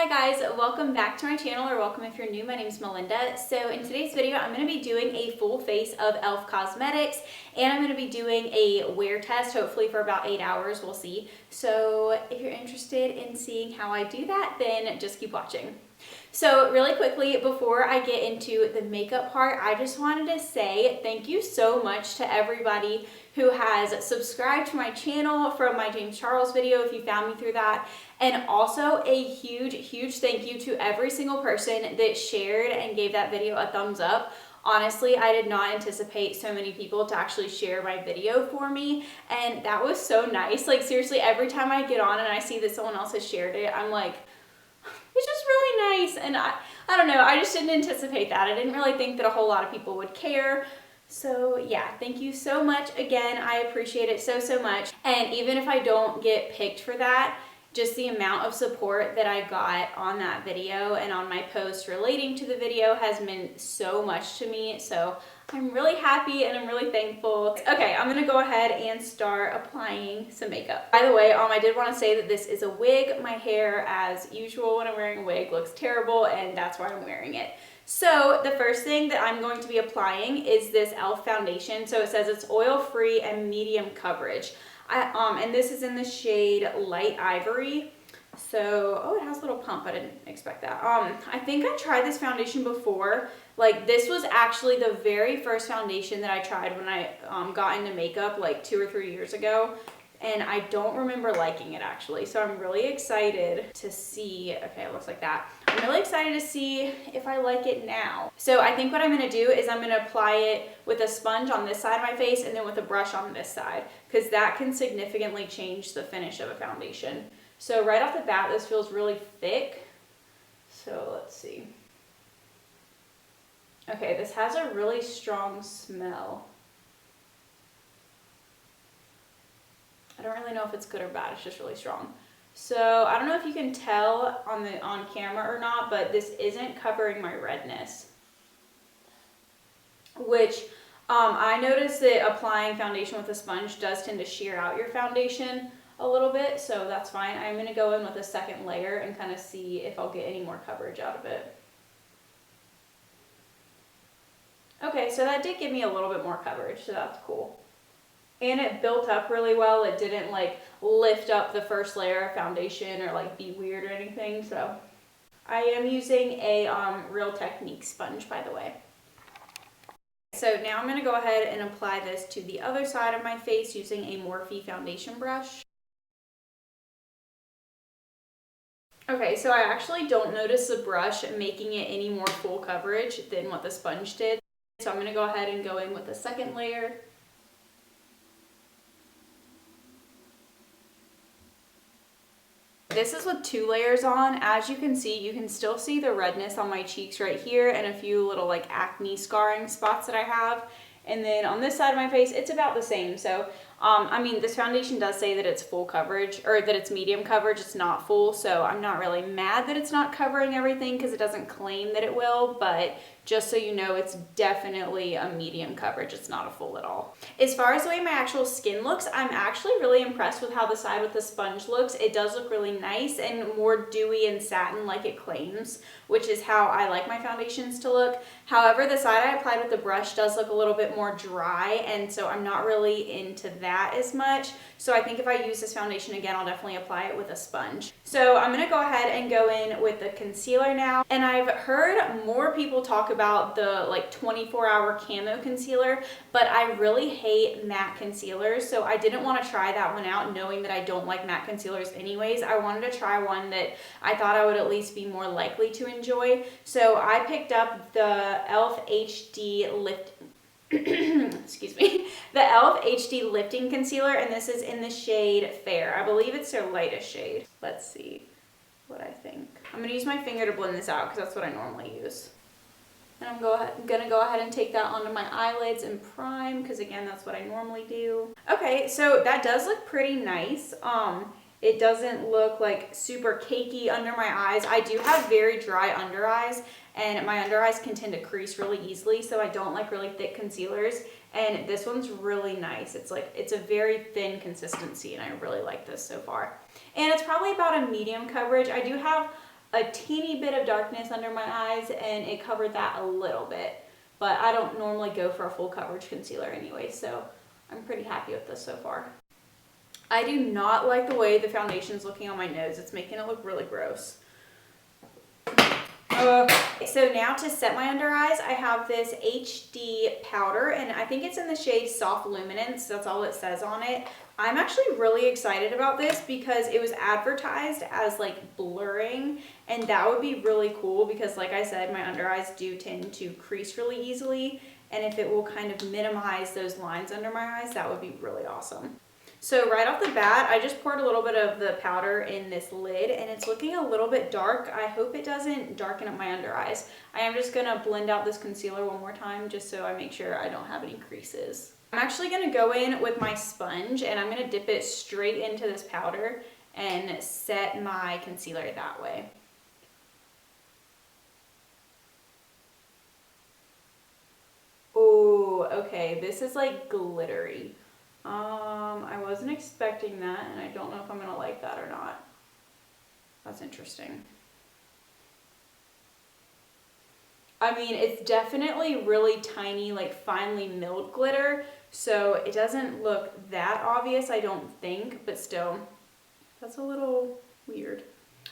Hi guys, welcome back to my channel, or welcome if you're new. My name is Melinda. So in today's video, I'm going to be doing a full face of e.l.f. Cosmetics, and I'm going to be doing a wear test, hopefully for about 8 hours, we'll see. So if you're interested in seeing how I do that, then just keep watching. So really quickly, before I get into the makeup part, I just wanted to say thank you so much to everybody who has subscribed to my channel from my James Charles video, if you found me through that. And also a huge thank you to every single person that shared and gave that video a thumbs up. Honestly, I did not anticipate so many people to actually share my video for me, and that was so nice. Like seriously, every time I get on and I see that someone else has shared it, I'm like, it's just really nice. And I don't know, I just didn't anticipate that. I didn't really think that a whole lot of people would care. So yeah, thank you so much. Again, I appreciate it so much. And even if I don't get picked for that, just the amount of support that I got on that video and on my post relating to the video has meant so much to me. So I'm really happy and I'm really thankful. Okay, I'm gonna go ahead and start applying some makeup. By the way, I did want to say that this is a wig. My hair, as usual when I'm wearing a wig, looks terrible, and that's why I'm wearing it. So the first thing that I'm going to be applying is this e.l.f. foundation. So it says it's oil-free and medium coverage. And this is in the shade Light Ivory. So, oh, it has a little pump. I didn't expect that. I think I tried this foundation before. Like, this was actually the very first foundation that I tried when I got into makeup like 2 or 3 years ago. And I don't remember liking it actually. So I'm really excited to see, okay, it looks like that. I'm really excited to see if I like it now. So I think what I'm gonna do is I'm gonna apply it with a sponge on this side of my face and then with a brush on this side, because that can significantly change the finish of a foundation. So right off the bat, this feels really thick. So let's see. Okay, this has a really strong smell. I don't really know if it's good or bad, it's just really strong. So I don't know if you can tell on camera or not, but this isn't covering my redness. Which I noticed that applying foundation with a sponge does tend to shear out your foundation a little bit, so that's fine. I'm gonna go in with a second layer and kind of see if I'll get any more coverage out of it. Okay, so that did give me a little bit more coverage, so that's cool. And it built up really well. It didn't like lift up the first layer of foundation or like be weird or anything. So I am using a Real Technique sponge, by the way. So now I'm going to go ahead and apply this to the other side of my face using a Morphe foundation brush. Okay, so I actually don't notice the brush making it any more full coverage than what the sponge did. So I'm going to go ahead and go in with a second layer. This is with 2 layers on. As you can see, you can still see the redness on my cheeks right here and a few little like acne scarring spots that I have. And then on this side of my face, it's about the same. So, I mean, this foundation does say that it's full coverage, or that it's medium coverage. It's not full, so I'm not really mad that it's not covering everything because it doesn't claim that it will, but just so you know, it's definitely a medium coverage. It's not a full at all. As far as the way my actual skin looks, I'm actually really impressed with how the side with the sponge looks. It does look really nice and more dewy and satin like it claims, which is how I like my foundations to look. However, the side I applied with the brush does look a little bit more dry, and so I'm not really into that as much. So I think if I use this foundation again, I'll definitely apply it with a sponge. So I'm gonna go ahead and go in with the concealer now. And I've heard more people talk about the like 24-hour camo concealer, but I really hate matte concealers. So I didn't want to try that one out knowing that I don't like matte concealers anyways. I wanted to try one that I thought I would at least be more likely to enjoy. So I picked up the e.l.f. HD Lift excuse me, the e.l.f. HD Lifting Concealer, and this is in the shade Fair. I believe it's their lightest shade. Let's see what I think. I'm going to use my finger to blend this out because that's what I normally use. And I'm gonna go ahead and take that onto my eyelids and prime, because again, that's what I normally do. Okay, so that does look pretty nice. It doesn't look like super cakey under my eyes. I do have very dry under eyes, and my under eyes can tend to crease really easily, so I don't like really thick concealers. And this one's really nice. It's a very thin consistency, and I really like this so far. And it's probably about a medium coverage. I do have a teeny bit of darkness under my eyes, and it covered that a little bit. But I don't normally go for a full coverage concealer anyway, so I'm pretty happy with this so far. I do not like the way the foundation's looking on my nose. It's making it look really gross. So now to set my under eyes, I have this HD powder, and I think it's in the shade Soft Luminance. That's all it says on it. I'm actually really excited about this because it was advertised as like blurring, and that would be really cool because, like I said, my under eyes do tend to crease really easily, and if it will kind of minimize those lines under my eyes, that would be really awesome. So right off the bat, I just poured a little bit of the powder in this lid, and it's looking a little bit dark. I hope it doesn't darken up my under eyes. I am just gonna blend out this concealer one more time just so I make sure I don't have any creases. I'm actually gonna go in with my sponge, and I'm gonna dip it straight into this powder and set my concealer that way. Oh, okay, this is like glittery. I wasn't expecting that, and I don't know if I'm gonna like that or not. That's interesting. I mean, it's definitely really tiny, like finely milled glitter, so it doesn't look that obvious, I don't think, but still, that's a little weird.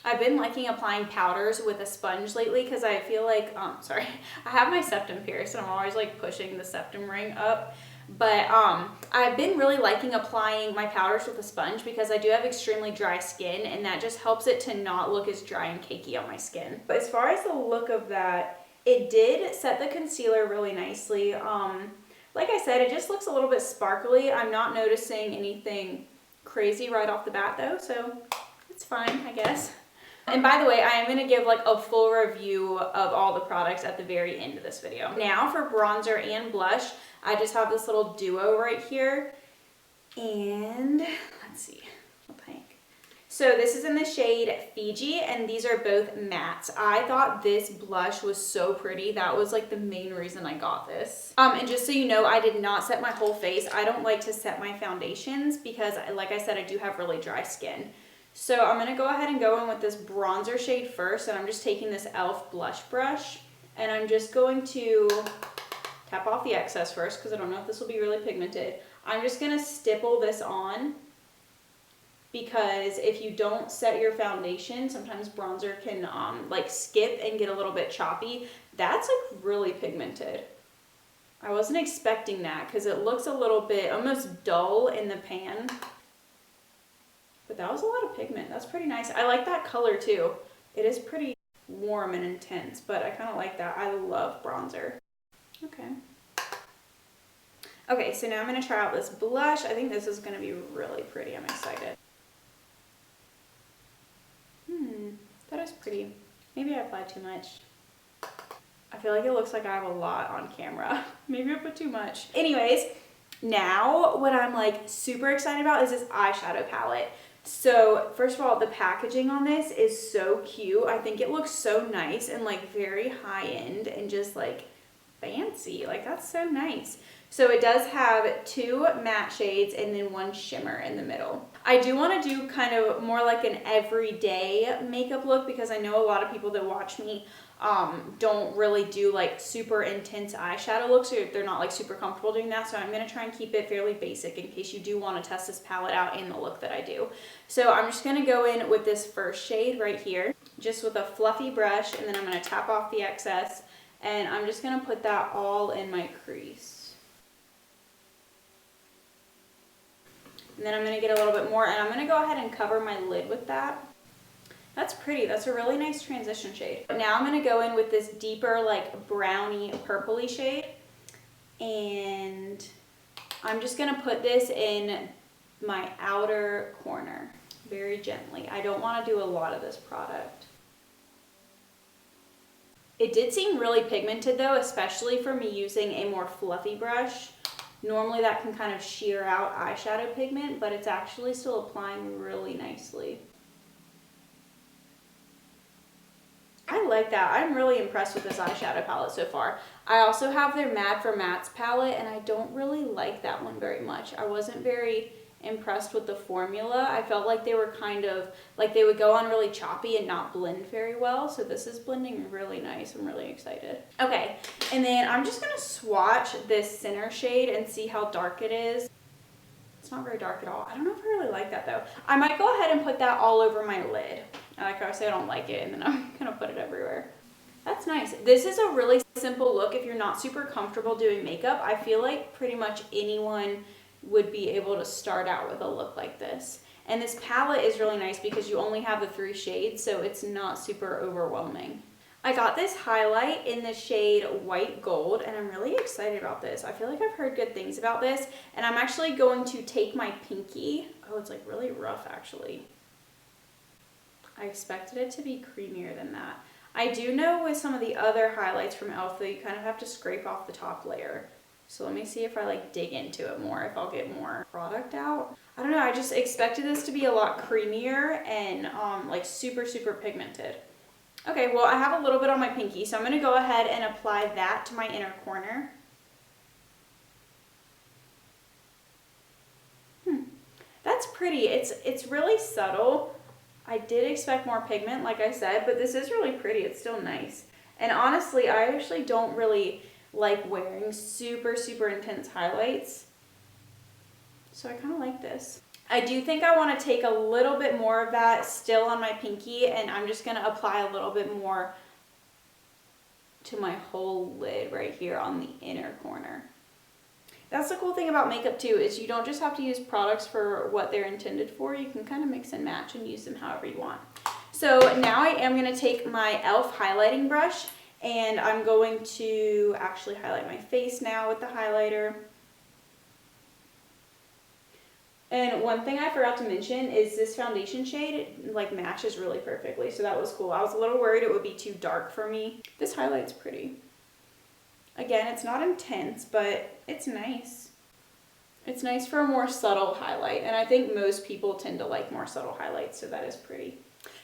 I've been liking applying powders with a sponge lately because I feel like, sorry, I have my septum pierced, and I'm always like pushing the septum ring up. But I've been really liking applying my powders with a sponge because I do have extremely dry skin, and that just helps it to not look as dry and cakey on my skin. But as far as the look of that, it did set the concealer really nicely. Like I said, it just looks a little bit sparkly. I'm not noticing anything crazy right off the bat though, so it's fine, I guess. And by the way, I am going to give like a full review of all the products at the very end of this video. Now for bronzer and blush, I just have this little duo right here. And let's see, what pink. So this is in the shade Fiji, and these are both mattes. I thought this blush was so pretty. That was like the main reason I got this. And just so you know, I did not set my whole face. I don't like to set my foundations because, like I said, I do have really dry skin. So I'm going to go ahead and go in with this bronzer shade first, and I'm just taking this e.l.f. blush brush, and I'm just going to tap off the excess first because I don't know if this will be really pigmented. I'm just going to stipple this on because if you don't set your foundation, sometimes bronzer can like skip and get a little bit choppy. That's like really pigmented. I wasn't expecting that because it looks a little bit almost dull in the pan. But that was a lot of pigment. That's pretty nice. I like that color too. It is pretty warm and intense, but I kind of like that. I love bronzer. Okay. Okay, so now I'm going to try out this blush. I think this is going to be really pretty. I'm excited. That is pretty. Maybe I applied too much. I feel like it looks like I have a lot on camera. Maybe I put too much. Anyways, now what I'm like super excited about is this eyeshadow palette. So first of all, the packaging on this is so cute. I think it looks so nice and like very high end and just like fancy. Like that's so nice. So it does have 2 matte shades and then 1 shimmer in the middle. I do want to do kind of more like an everyday makeup look because I know a lot of people that watch me don't really do like super intense eyeshadow looks, or they're not like super comfortable doing that. So I'm going to try and keep it fairly basic in case you do want to test this palette out in the look that I do. So I'm just going to go in with this first shade right here, just with a fluffy brush, and then I'm going to tap off the excess, and I'm just going to put that all in my crease. And then I'm going to get a little bit more, and I'm going to go ahead and cover my lid with that. That's pretty. That's a really nice transition shade. Now I'm going to go in with this deeper like browny purpley shade, and I'm just going to put this in my outer corner very gently. I don't want to do a lot of this product. It did seem really pigmented though, especially for me using a more fluffy brush. Normally that can kind of shear out eyeshadow pigment, but it's actually still applying really nicely. I like that. I'm really impressed with this eyeshadow palette so far. I also have their Mad for Mattes palette, and I don't really like that one very much. I wasn't very impressed with the formula. I felt like they were kind of, like they would go on really choppy and not blend very well. So this is blending really nice. I'm really excited. Okay, and then I'm just gonna swatch this center shade and see how dark it is. It's not very dark at all. I don't know if I really like that though. I might go ahead and put that all over my lid. Like I say, I don't like it, and then I'm gonna put it everywhere. That's nice. This is a really simple look if you're not super comfortable doing makeup. I feel like pretty much anyone would be able to start out with a look like this. And this palette is really nice because you only have the 3 shades, so it's not super overwhelming. I got this highlight in the shade White Gold, and I'm really excited about this. I feel like I've heard good things about this, and I'm actually going to take my pinky. Oh, it's like really rough actually. I expected it to be creamier than that. I do know with some of the other highlights from e.l.f. that you kind of have to scrape off the top layer. So let me see if I like dig into it more, if I'll get more product out. I don't know, I just expected this to be a lot creamier and like super, super pigmented. Okay, well I have a little bit on my pinky, so I'm gonna go ahead and apply that to my inner corner. That's pretty, it's really subtle. I did expect more pigment, like I said, but this is really pretty, it's still nice. And honestly, I actually don't really like wearing super, super intense highlights. So I kind of like this. I do think I want to take a little bit more of that still on my pinky, and I'm just going to apply a little bit more to my whole lid right here on the inner corner. That's the cool thing about makeup too, is you don't just have to use products for what they're intended for. You can kind of mix and match and use them however you want. So now I am going to take my e.l.f. highlighting brush, and I'm going to actually highlight my face now with the highlighter. And one thing I forgot to mention is this foundation shade like matches really perfectly, so that was cool. I was a little worried it would be too dark for me. This highlight's pretty. Again, it's not intense, but it's nice. It's nice for a more subtle highlight, and I think most people tend to like more subtle highlights, so that is pretty.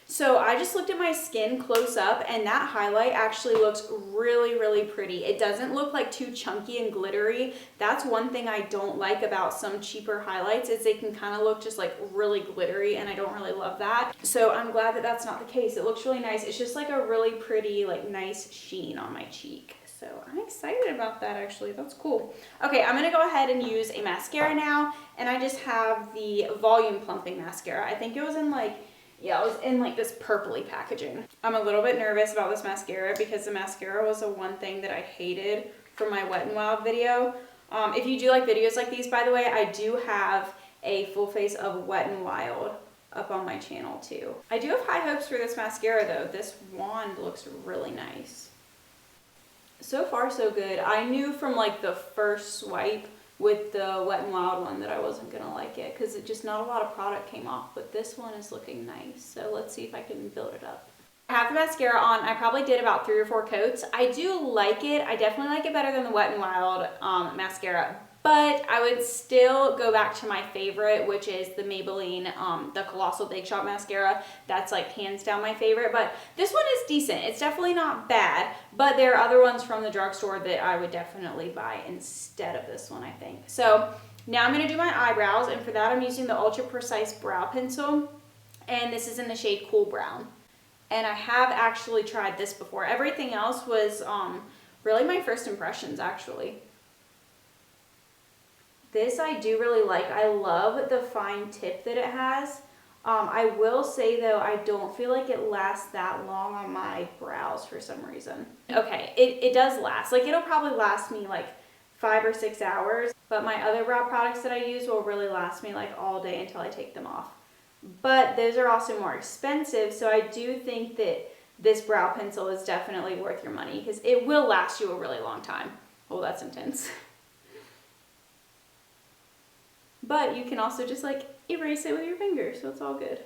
So I just looked at my skin close up, and that highlight actually looks really, really pretty. It doesn't look like too chunky and glittery. That's one thing I don't like about some cheaper highlights, is they can kind of look just like really glittery, and I don't really love that. So I'm glad that that's not the case. It looks really nice. It's just like a really pretty, like nice sheen on my cheek. So I'm excited about that actually. That's cool. Okay, I'm gonna go ahead and use a mascara now, and I just have the Volume Plumping Mascara. I think it was in like, yeah, it was in like this purpley packaging. I'm a little bit nervous about this mascara because the mascara was the one thing that I hated from my Wet n Wild video. If you do like videos like these, by the way, I do have a full face of Wet n Wild up on my channel too. I do have high hopes for this mascara though. This wand looks really nice. So far so good. I knew from like the first swipe with the Wet n Wild one that I wasn't gonna like it because it just not a lot of product came off, but this one is looking nice. So let's see if I can build it up. I have the mascara on. I probably did about 3 or 4 coats. I do like it. I definitely like it better than the Wet n Wild mascara, but I would still go back to my favorite, which is the Maybelline, the Colossal Big Shot mascara. That's like hands down my favorite, but this one is decent. It's definitely not bad, but there are other ones from the drugstore that I would definitely buy instead of this one, I think. So now I'm gonna do my eyebrows, and for that I'm using the Ultra Precise Brow Pencil, and this is in the shade Cool Brown. And I have actually tried this before. Everything else was really my first impressions actually. This I do really like. I love the fine tip that it has. I will say though, I don't feel like it lasts that long on my brows for some reason. Okay, it does last. Like it'll probably last me like 5 or 6 hours, but my other brow products that I use will really last me like all day until I take them off. But those are also more expensive, so I do think that this brow pencil is definitely worth your money because it will last you a really long time. Oh, that's intense. But you can also just like erase it with your finger, so it's all good.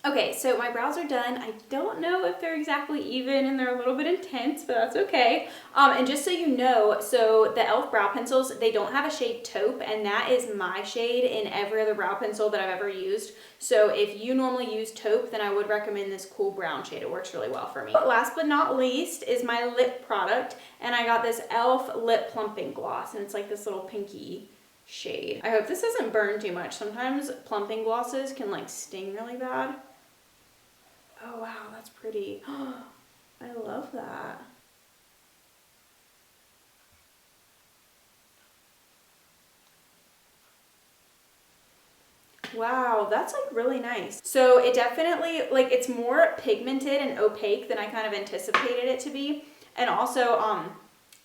Okay, so my brows are done. I don't know if they're exactly even and they're a little bit intense, but that's okay. And just so you know, so the e.l.f. brow pencils, they don't have a shade taupe, and that is my shade in every other brow pencil that I've ever used. So if you normally use taupe, then I would recommend this cool brown shade. It works really well for me. Last but not least is my lip product, and I got this e.l.f. lip plumping gloss, and it's like this little pinky shade. I hope this doesn't burn too much. Sometimes plumping glosses can like sting really bad. Oh wow, that's pretty. I love that. Wow, that's like really nice. So it definitely, like, it's more pigmented and opaque than I kind of anticipated it to be. And also,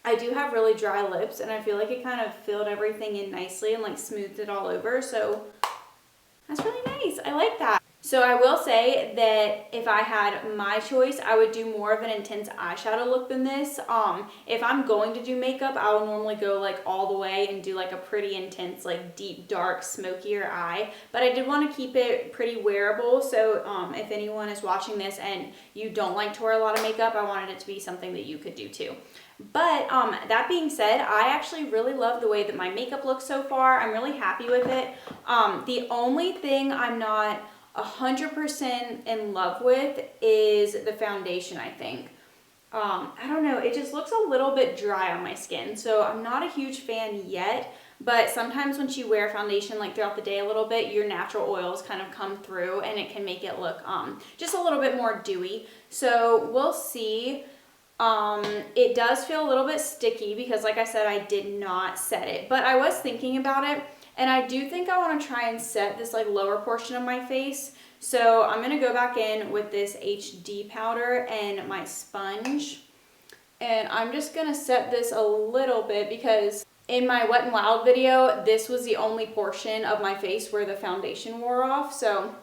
I do have really dry lips, and I feel like it kind of filled everything in nicely and like smoothed it all over. So that's really nice. I like that. So I will say that if I had my choice, I would do more of an intense eyeshadow look than this. If I'm going to do makeup, I will normally go like all the way and do like a pretty intense, like deep, dark, smokier eye. But I did want to keep it pretty wearable. So if anyone is watching this and you don't like to wear a lot of makeup, I wanted it to be something that you could do too. But that being said, I actually really love the way that my makeup looks so far. I'm really happy with it. The only thing I'm not 100% in love with is the foundation, I think. I don't know, it just looks a little bit dry on my skin, so I'm not a huge fan yet. But sometimes once you wear foundation like throughout the day a little bit, your natural oils kind of come through and it can make it look just a little bit more dewy. So we'll see. It does feel a little bit sticky because, like I said, I did not set it, but I was thinking about it. And I do think I want to try and set this like lower portion of my face. So I'm going to go back in with this HD powder and my sponge. And I'm just going to set this a little bit because in my Wet n Wild video, this was the only portion of my face where the foundation wore off. So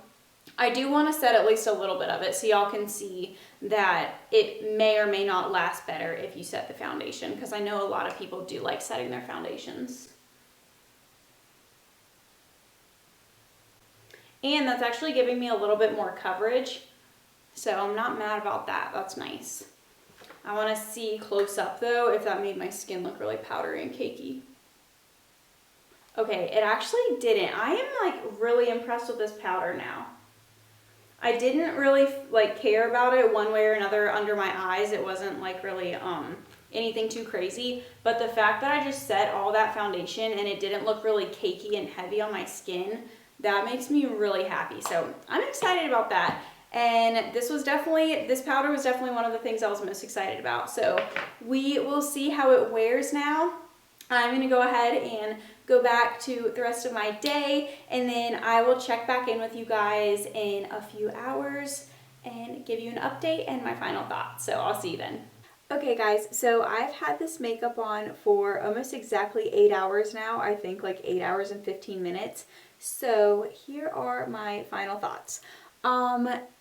I do want to set at least a little bit of it so y'all can see that it may or may not last better if you set the foundation, because I know a lot of people do like setting their foundations. And that's actually giving me a little bit more coverage, so I'm not mad about that. That's nice. I want to see close up though if that made my skin look really powdery and cakey. Okay, it actually didn't. I am like really impressed with this powder now. I didn't really like care about it one way or another under my eyes. It wasn't like really anything too crazy, but the fact that I just set all that foundation and it didn't look really cakey and heavy on my skin, that makes me really happy. So I'm excited about that. And this powder was definitely one of the things I was most excited about. So we will see how it wears now. I'm going to go ahead and go back to the rest of my day, and then I will check back in with you guys in a few hours and give you an update and my final thoughts. So I'll see you then. Okay guys, so I've had this makeup on for almost exactly 8 hours now. I think like 8 hours and 15 minutes. So here are my final thoughts.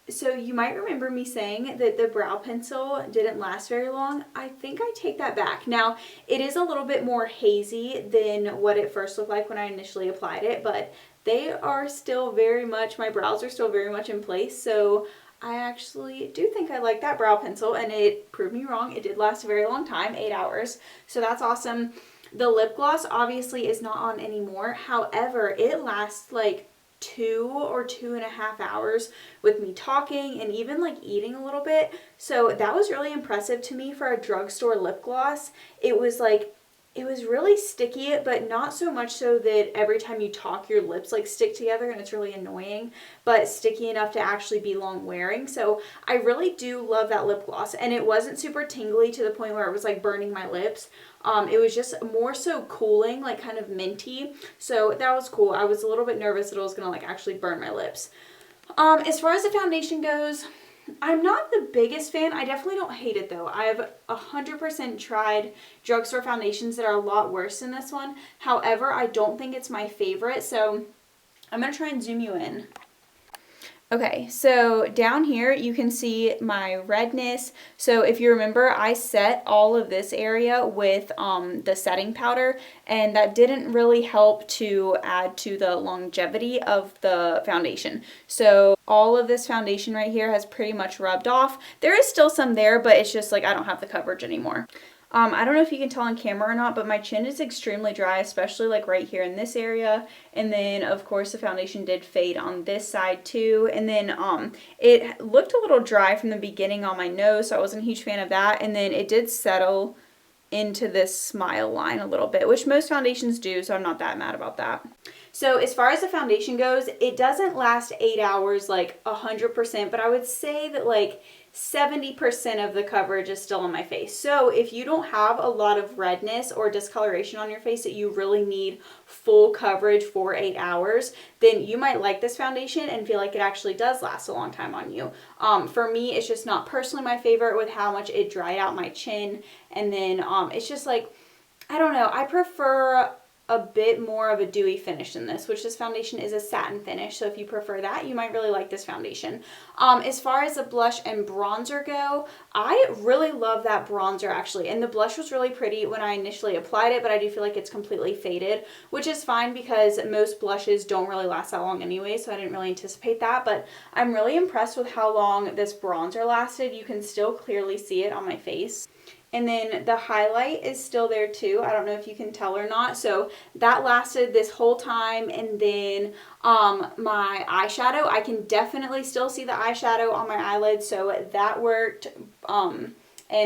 So you might remember me saying that the brow pencil didn't last very long. I think I take that back. Now, it is a little bit more hazy than what it first looked like when I initially applied it, but they are still very much, my brows are still very much in place. So I actually do think I like that brow pencil, and it proved me wrong. It did last a very long time, 8 hours. So that's awesome. The lip gloss obviously is not on anymore. However, it lasts like 2 or 2.5 hours with me talking and even like eating a little bit. So that was really impressive to me for a drugstore lip gloss. It was really sticky, but not so much so that every time you talk your lips like stick together and it's really annoying, but sticky enough to actually be long wearing. So I really do love that lip gloss, and it wasn't super tingly to the point where it was like burning my lips. It was just more so cooling, like kind of minty. So that was cool. I was a little bit nervous that it was gonna like actually burn my lips. As far as the foundation goes, I'm not the biggest fan. I definitely don't hate it though. I've 100% tried drugstore foundations that are a lot worse than this one. However, I don't think it's my favorite. So I'm gonna try and zoom you in. Okay, so down here you can see my redness. So if you remember, I set all of this area with the setting powder, and that didn't really help to add to the longevity of the foundation. So all of this foundation right here has pretty much rubbed off. There is still some there, but it's just like I don't have the coverage anymore. I don't know if you can tell on camera or not, but my chin is extremely dry, especially like right here in this area. And then of course the foundation did fade on this side too. And then it looked a little dry from the beginning on my nose, so I wasn't a huge fan of that. And then it did settle into this smile line a little bit, which most foundations do, so I'm not that mad about that. So as far as the foundation goes, it doesn't last 8 hours like 100%, but I would say that like 70% of the coverage is still on my face. So if you don't have a lot of redness or discoloration on your face that you really need full coverage for 8 hours, then you might like this foundation and feel like it actually does last a long time on you. For me, it's just not personally my favorite with how much it dried out my chin. And then it's just like, I don't know, I prefer a bit more of a dewy finish than this foundation is a satin finish. So if you prefer that, you might really like this foundation. As far as the blush and bronzer go, I really love that bronzer actually. And the blush was really pretty when I initially applied it, but I do feel like it's completely faded, which is fine because most blushes don't really last that long anyway. So I didn't really anticipate that, but I'm really impressed with how long this bronzer lasted. You can still clearly see it on my face. And then the highlight is still there too. I don't know if you can tell or not. So that lasted this whole time. And then my eyeshadow, I can definitely still see the eyeshadow on my eyelids. So that worked. And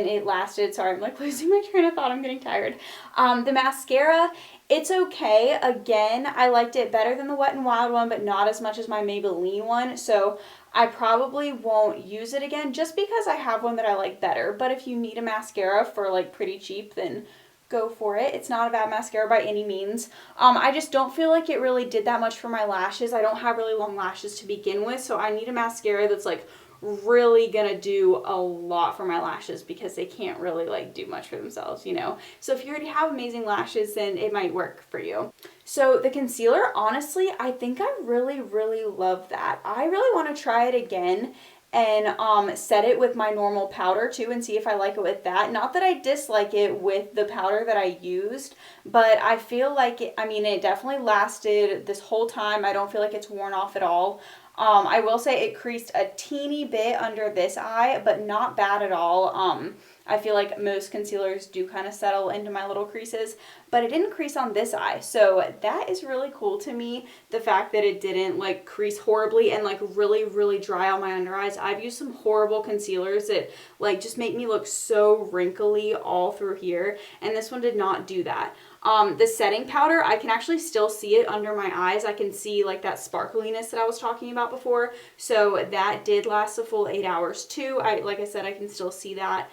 it lasted. Sorry, I'm like losing my train of thought. I'm getting tired. The mascara, it's okay. Again, I liked it better than the Wet n Wild one, but not as much as my Maybelline one. So I probably won't use it again just because I have one that I like better. But if you need a mascara for like pretty cheap, then go for it. It's not a bad mascara by any means. I just don't feel like it really did that much for my lashes. I don't have really long lashes to begin with, so I need a mascara that's like really gonna do a lot for my lashes because they can't really like do much for themselves, you know. So if you already have amazing lashes, then it might work for you. So the concealer, honestly, I think I really love that. I really want to try it again and set it with my normal powder too and see if I like it with that. Not that I dislike it with the powder that I used, but I feel like it, I mean, it definitely lasted this whole time. I don't feel like it's worn off at all. I will say it creased a teeny bit under this eye, but not bad at all. I feel like most concealers do kind of settle into my little creases, but it didn't crease on this eye. So that is really cool to me. The fact that it didn't like crease horribly and like really dry on my under eyes. I've used some horrible concealers that like just make me look so wrinkly all through here. And this one did not do that. The setting powder, I can actually still see it under my eyes. I can see like that sparkliness that I was talking about before. So that did last a full 8 hours too. Like I said, I can still see that.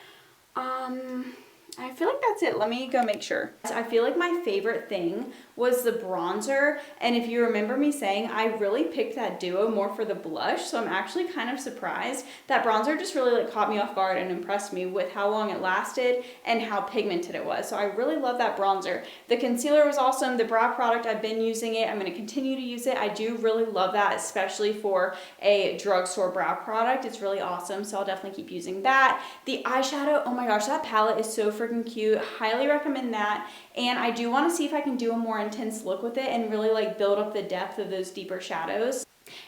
I feel like that's it. Let me go make sure. I feel like my favorite thing was the bronzer, and if you remember me saying I really picked that duo more for the blush, so I'm actually kind of surprised. That bronzer just really like caught me off guard and impressed me with how long it lasted and how pigmented it was. So I really love that bronzer. The concealer was awesome. The brow product, I've been using it. I'm going to continue to use it. I do really love that, especially for a drugstore brow product. It's really awesome, so I'll definitely keep using that. The eyeshadow, oh my gosh, that palette is so freaking cute. Highly recommend that. And I do want to see if I can do a more intense look with it and really like build up the depth of those deeper shadows.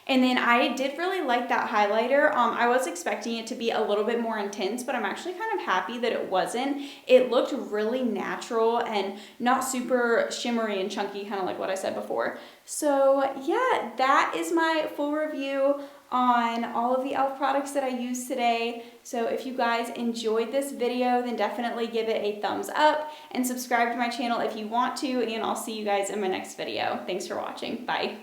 And then I did really like that highlighter. I was expecting it to be a little bit more intense, but I'm actually kind of happy that it wasn't. It looked really natural and not super shimmery and chunky, kind of like what I said before. So yeah, that is my full review on all of the e.l.f. products that I used today. So if you guys enjoyed this video, then definitely give it a thumbs up and subscribe to my channel if you want to, and I'll see you guys in my next video. Thanks for watching. Bye.